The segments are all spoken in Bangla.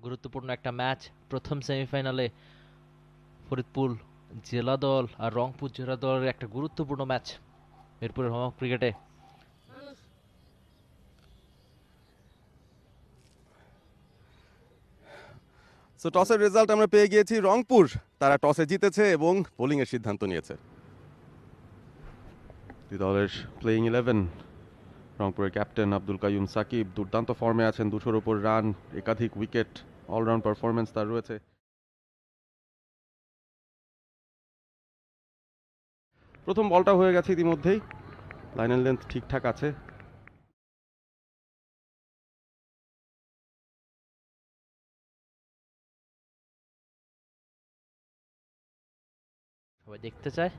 গুরুত্বপূর্ণ একটা ম্যাচ। প্রথম সেমিফাইনালে ফরিদপুর জেলা দল আর রংপুর জেলা দলের একটা গুরুত্বপূর্ণ ম্যাচ মিরপুরের হোম অফ ক্রিকেটে। সো টসের রেজাল্ট আমরা পেয়ে গিয়েছি, রংপুর তারা টসে জিতেছে এবং বোলিং এর সিদ্ধান্ত নিয়েছে। দুই দলের প্লেইং 11, রংপুরের ক্যাপ্টেন আব্দুল কাইয়ুম সাকিব দুর্দান্ত ফর্মে আছেন, 200-র উপর রান, একাধিক উইকেট, অলরাউন্ড পারফরমেন্স তার রয়েছে। প্রথম বলটা হয়ে গেছে ইতিমধ্যেই, লাইনের লেন্থ ঠিকঠাক আছে। সবাই দেখতে চায়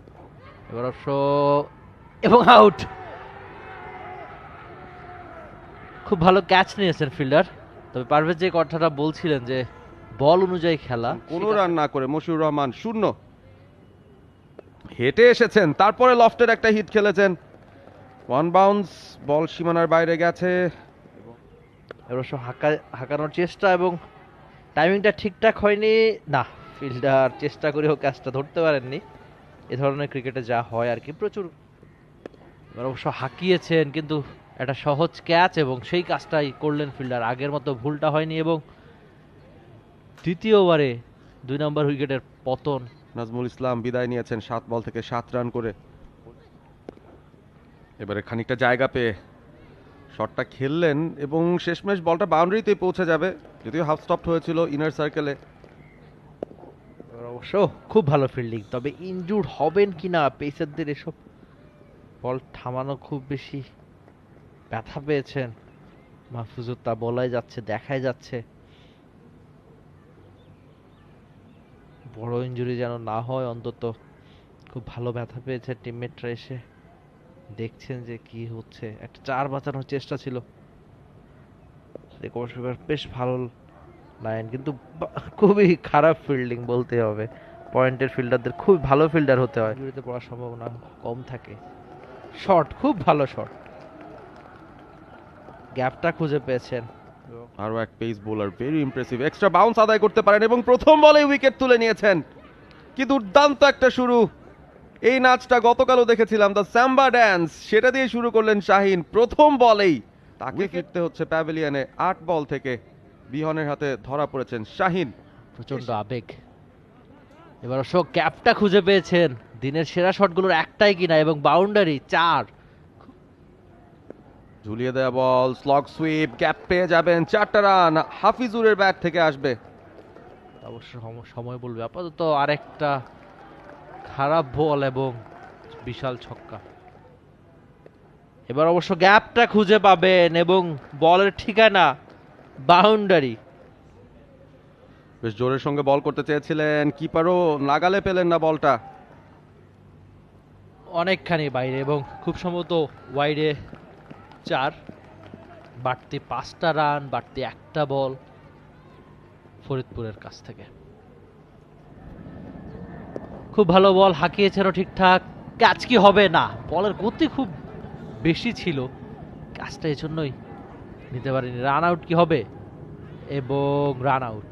এবার অবশ্য, এবং আউট। খুব ভালো ক্যাচ নিয়েছেন ফিল্ডার। তবে পারভেজ যে কথাটা বলছিলেন যে বল অনুযায়ী খেলা, কোনো রান না করে মশিউর রহমান শূন্য, হেঁটে এসেছেন, তারপরে লফটের একটা হিট খেলেছেন, ওয়ান বাউন্স, বল সীমানার বাইরে গেছে। এবার অবশ্য হাঁকানোর চেষ্টা এবং টাইমিংটা ঠিকঠাক হয়নি। না, ফিল্ডার চেষ্টা করেও ক্যাচটা ধরতে পারেননি। এ ধরনের ক্রিকেটে যা হয় আর কি, প্রচুর। এবার অবশ্য হাঁকিয়েছেন কিন্তু একটা সহজ ক্যাচ এবং সেই কাজটাই করলেন ফিল্ডার। আগের মতো ভুলটা হয়নি এবং দ্বিতীয় ওভারে 2 নম্বর উইকেটের পতন। নাজমুল ইসলাম বিদায় নিয়েছেন 7 বল থেকে 7 রান করে। এবারে খানিকটা জায়গা পেয়ে শটটা খেললেন এবং শেষমেশ বলটা বাউন্ডারিতে পৌঁছে যাবে, যদিও হাফ স্টপড হয়েছিল ইনার সার্কেলে। অবশ্য খুব ভালো ফিল্ডিং, তবে ইনজুর্ড হবেন কিনা পেসারদের এসব বল থামানো খুব বেশি। ব্যথা পেয়েছেন মাহফুজুর, তা বলাই যাচ্ছে, দেখাই যাচ্ছে। বড় ইনজুরি যেন না হয় অন্তত। খুব ভালো ব্যথা পেয়েছে, টিমমেটরা এসে দেখছেন যে কি হচ্ছে। একটা 4 বাঁচানোর চেষ্টা ছিল। বেশ ভালো লাইন, কিন্তু খুবই খারাপ ফিল্ডিং বলতে হবে। পয়েন্টের ফিল্ডারদের খুব ভালো ফিল্ডার হতে হয়, ইনজুরিতে পড়ার সম্ভাবনা কম থাকে। শট, খুব ভালো শট, গ্যাপটা খুঁজে পেয়েছেন। আরও এক pace bowler, very impressive, extra bounce আদায় করতে পারেন এবং প্রথম বলে উইকেট তুলে নিয়েছেন। কি দুর্দান্ত একটা শুরু! এই নাচটা গতকালও দেখেছিলাম, দ্য স্যাম্বা ড্যান্স, সেটা দিয়ে শুরু করলেন শাহিন প্রথম বলেই। তাকে ফিরতে হচ্ছে প্যাভিলিয়নে 8 বল থেকে। বিহনের হাতে ধরা পড়েছেন শাহিন। প্রচন্ড আবেগ। এবার অবশ্য ক্যাপটা খুঁজে পেয়েছেন, দিনের সেরা শটগুলোর একটাই কিনা, এবং বাউন্ডারি 4। ঝুলিয়ে দেয়া বল, স্লগ সুইপ, গ্যাপ পেয়ে যাবেন, 4টা রান হাফিজুরের ব্যাট থেকে আসবে। অবশ্য সময় বলবে। আপাতত আরেকটা খারাপ বল এবং বিশাল ছক্কা। এবার অবশ্য গ্যাপটা খুঁজে পাবেন এবং বলের ঠিকানা বাউন্ডারি। বেশ জোরের সঙ্গে বল করতে চেয়েছিলেন, কিপারও নাগালে পেলেন না বলটা। অনেকখানি বাইরে এবং খুব সম্ভবত ওয়াইডে 4। বাড়তি 5টা রান, বাড়তি একটা বল ফরিদপুরের কাছ থেকে। খুব ভালো বল, হাঁকিয়েছেনও ঠিকঠাক। ক্যাচ কি হবে? না, বলের গতি খুব বেশি ছিল, ক্যাচটা এই জন্যই নিতে পারেনি। রান আউট কি হবে? এবং রান আউট।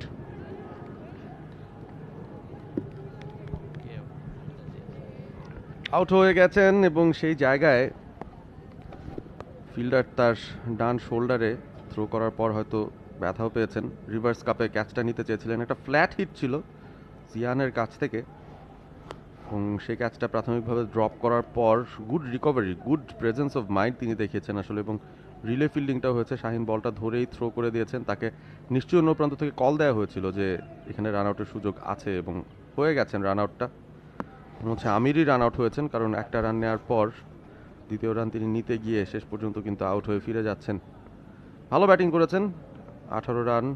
আউট হয়ে গেছেন এবং সেই জায়গায় ফিল্ডার তার ডান শোল্ডারে থ্রো করার পর হয়তো ব্যথাও পেয়েছেন। রিভার্স কাপে ক্যাচটা নিতে চেয়েছিলেন, একটা ফ্ল্যাট হিট ছিল জিয়ানের কাছ থেকে এবং সেই ক্যাচটা প্রাথমিকভাবে ড্রপ করার পর good recovery, good presence of mind তিনি দেখিয়েছেন আসলে, এবং রিলে ফিল্ডিংটাও হয়েছে। শাহিন বলটা ধরেই থ্রো করে দিয়েছেন, তাকে নিশ্চয়ই অন্য প্রান্ত থেকে কল দেওয়া হয়েছিল যে এখানে রান আউটের সুযোগ আছে এবং হয়ে গেছেন রান আউটটা। মনে হচ্ছে আমিরই রান আউট হয়েছেন, কারণ একটা রান নেওয়ার পর দ্বিতীয় রান তিনি নিতে গিয়ে শেষ পর্যন্ত কিন্তু আউট হয়ে ফিরে যাচ্ছেন। ভালো ব্যাটিং করেছেন, 18 রান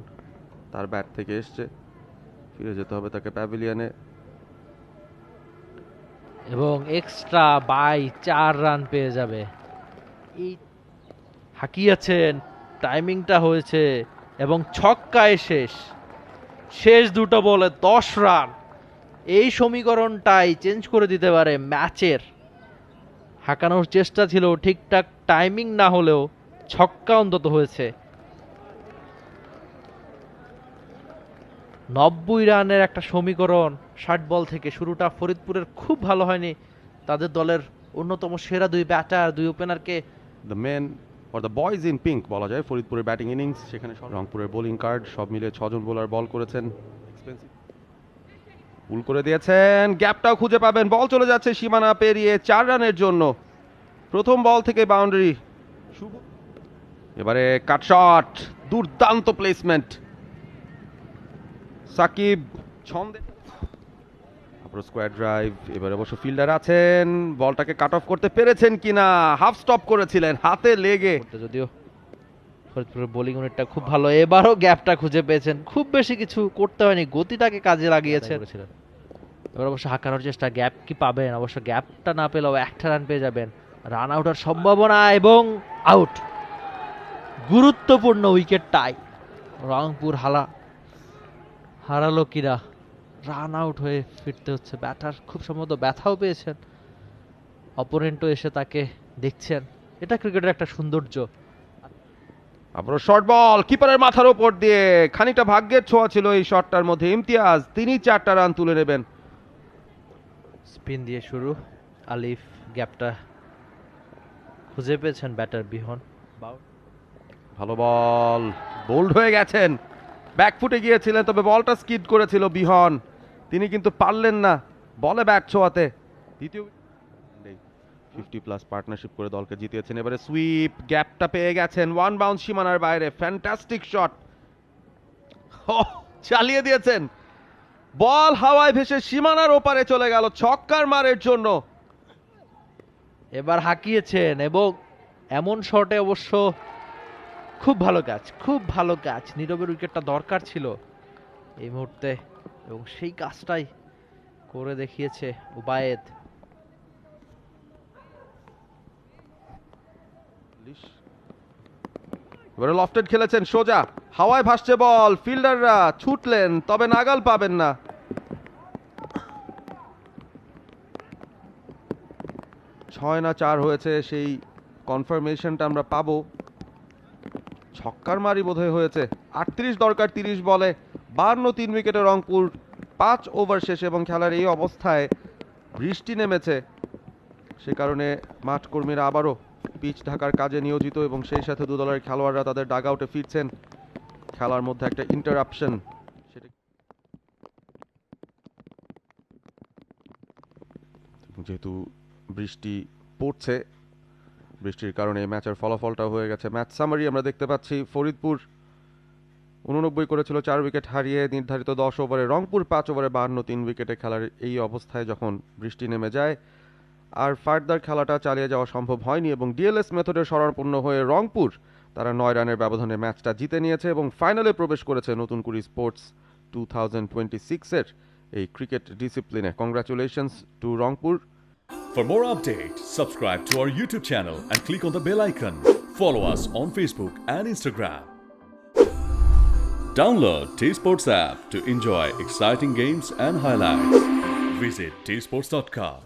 তার ব্যাট থেকে এসছে। ফিরে যেতে হবে তাকে প্যাভিলিয়নে এবং এক্সট্রা বাই 4 রান পেয়ে যাবে। এই হাঁকিয়েছেন, টাইমিংটা হয়েছে এবং ছক্কায় শেষ দুটো বলে 10 রান। এই সমীকরণটাই চেঞ্জ করে দিতে পারে ম্যাচের। হাঁকানোর চেষ্টা ছিল, ঠিকঠাক টাইমিং না হলেও ছক্কা অন্তত হয়েছে। 90 রানের একটা সমীকরণ 60 বল থেকে। শুরুটা ফরিদপুরের খুব ভালো হয়নি, তাদের দলের অন্যতম সেরা দুই ব্যাটার, দুই ওপেনারকে the men or the boys in pink বলা যায় ফরিদপুরের ব্যাটিং ইনিংস, সেখানে রংপুরের বোলিং কার্ড, সব মিলে 6 জন বোলার বল করেছেন। পুল করে দিয়েছেন, গ্যাপটাও খুঁজে পাবেন, বল চলে যাচ্ছে সীমানা পেরিয়ে 4 রানের জন্য। প্রথম বল থেকে বাউন্ডারি। এবারে কাট শট, দুর্দান্ত প্লেসমেন্ট। সাকিব ছন্দে স্কোয়ার ড্রাইভ। এবারে অবশ্য ফিল্ডার আছেন, বলটাকে কাট অফ করতে পেরেছেন কিনা, হাফ স্টপ করেছিলেন হাতে লেগে। যদিও ফরিদপুরের বোলিং ইউনিটটা খুব ভালো, এবারও গ্যাপটা খুঁজে পেয়েছেন, খুব বেশি কিছু করতে হয়নি, গতিটাকে কাজে লাগিয়েছেন। এবার অবশ্য হাঁকানোর চেষ্টা, গ্যাপ কি পাবেন? অবশ্য গ্যাপটা না পেলেও একটা রান পেয়ে যাবেন, রান আউটের সম্ভাবনা এবং আউট। গুরুত্বপূর্ণ উইকেট টাই, রংপুর হারালো কিনা, রান আউট হয়ে ফিরতে হচ্ছে। ব্যাটার খুব সম্ভবত ব্যথাও পেয়েছেন, অপোনেন্টও এসে তাকে দেখছেন। এটা ক্রিকেটের একটা সৌন্দর্য। আবারও শর্ট বল কিপারের মাথার উপর দিয়ে, খানিকটা ভাগ্যের ছোঁয়া ছিল এই শটটার মধ্যে। ইমতিয়াজ, তিনি 4টা রান তুলে নেবেন। স্পিন দিয়ে শুরু, আলিফ গ্যাপটা খুঁজে পেয়েছেন, ব্যাটার বিহন। ভালো বল, বোল্ড হয়ে গেছেন, ব্যাকফুটে গিয়েছিলেন, তবে বলটা স্কিড করেছিল বিহন, তিনি কিন্তু পারলেন না বলে ব্যাট ছোঁয়াতে। দ্বিতীয় 50+ পার্টনারশিপ করে দলকে জিতিয়েছেন। এবারে সুইপ, গ্যাপটা পেয়ে গেছেন, ওয়ান বাউন্স সীমানার বাইরে, ফ্যান্টাস্টিক শট, চালিয়ে দিয়েছেন, বল হাওয়ায় ভেসে সীমানার ওপারে চলে গেল ছক্কার মারের জন্য। এবার হাঁকিয়েছেন এবং এমন শটে অবশ্য খুব ভালো কাজ, খুব ভালো কাজ। নীরবের উইকেটটা দরকার ছিল এই মুহূর্তে এবং সেই কাজটাই করে দেখিয়েছে উবায়েদ। এবারে লফটেড খেলেছেন সোজা, হাওয়ায় ভাসছে বল, ফিল্ডাররা ছুটলেন তবে নাগাল পাবেন না। 6 না 4 হয়েছে, সেই কনফার্মেশনটা আমরা পাবো। ছক্কার মারি বোধহয় হয়েছে। 38 দরকার 30 বলে, 52 3 উইকেটে রংপুর 5 ওভার শেষে, এবং খেলার এই অবস্থায় বৃষ্টি নেমেছে, সে কারণে মাঠ কর্মীরা আবারও পিচ ঢাকার কাজে নিয়োজিত, এবং সেই সাথে দু দলের খেলোয়াড়রা তাদের ডাগ আউটে ফিরছেন। খেলার মধ্যে একটা ইন্টারাপশন, সেটা যেহেতু বৃষ্টি পড়ছে, বৃষ্টির কারণে ম্যাচের ফলাফলটা হয়ে গেছে। ম্যাচ সামারি আমরা দেখতে পাচ্ছি, ফরিদপুর 89 করেছিল 4 উইকেট হারিয়ে নির্ধারিত 10 ওভারে, রংপুর 5 ওভারে 52 3 উইকেটে। খেলার এই অবস্থায় যখন বৃষ্টি নেমে যায় আর ফার্দার খেলাটা চালিয়ে যাওয়া সম্ভব হয়নি, এবং ডিএলএস মেথডে শরণাপন্ন হয়ে রংপুর তারা 9 রানের ব্যবধানে ম্যাচটা জিতে নিয়েছে এবং ফাইনালে প্রবেশ করেছে নতুন কুড়ি স্পোর্টস 2026-এর এই ক্রিকেট ডিসিপ্লিনে। Congratulations to Rangpur. For more updates, subscribe to our YouTube channel and click on the bell icon. Follow us on Facebook and Instagram. Download T-Sports app to enjoy exciting games and highlights. Visit tsports.com.